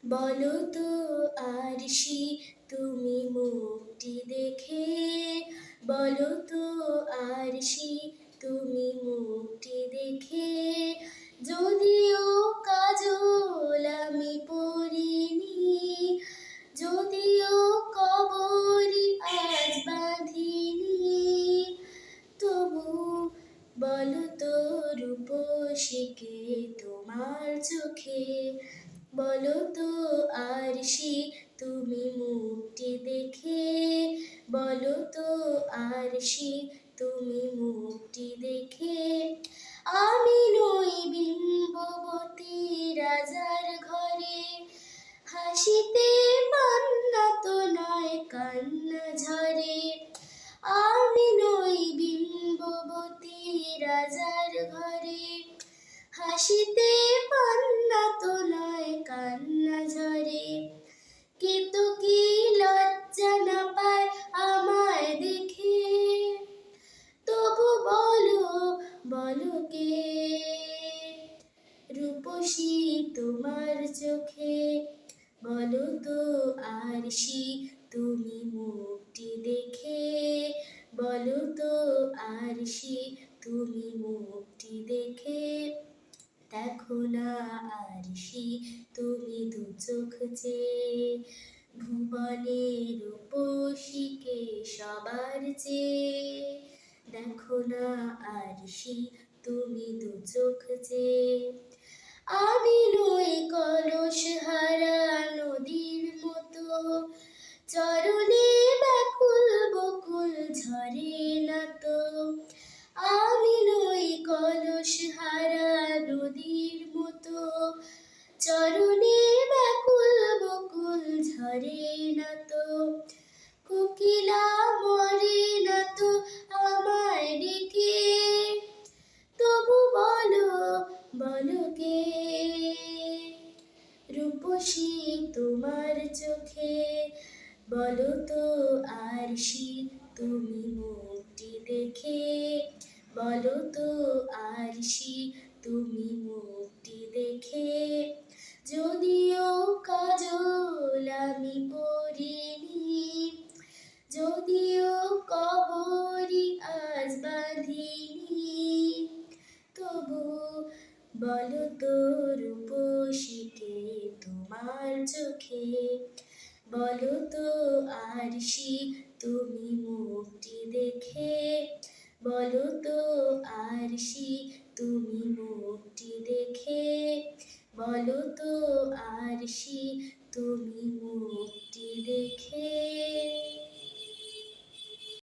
বলো তো আরশি তুমি মুক্তি দেখে, বলো তো আরশি তুমি মুক্তি দেখে, যদিও কাজল আমি পরিনি, যদিও কবরি আজ বাঁধিনি, তবু বলো তো রূপসীকে তোমার চোখে, বলো তো আরশি তুমি মুক্তি দেখে, বলো তো আরশি তুমি মুক্তি দেখে। আমি নই বিম্ববতী রাজার ঘরে, হাসিতে পান্না তো নয় কান্না ঝরে। আমি নই বিম্ববতী রাজার ঘরে, হাসিতে পান্না তো নয় কান্না ঝরে। কেতকী লজ্জা না পায় আমায় দেখে, তবু বলো বলো কে রূপসী তোমার চোখে, বলো তো আরশি তুমি মুক্তি দেখে, বলো তো আরশি তুমি মুক্তি দেখে। দেখো না আরশি তুমি দু চোখ চেয়ে, ভুবনের রূপসীকে সবার চেয়ে। দেখো না আরশি তুমি দু চোখ চেয়ে। আমি নই কলস হারা নদীর মতো, চরণে ব্যাকুল বকুল ঝরে না তো। আমি নই কলস হারা নদীর মতো, চরণে ব্যাকুল বকুল ঝরে না তো। কোকিলা মরে না তো আমায় ডেকে, তবু বলো বলো কে রূপসী তোমার চোখে, বলো তো আরশি তুমি মুক্তি দেখে, বলো তো আরশি তুমি মুক্তি দেখে। যদিও কাজল আমি পরিনি, যদিও কবরি আজ বাঁধিনি, তবু বলো তো রূপসীকে তোমার চোখে, বলো তো আরশি তুমি মুক্তি দেখে, বলো তো আরশি তুমি মুক্তি দেখে, বলো তো আরশি তুমি মুক্তি দেখে।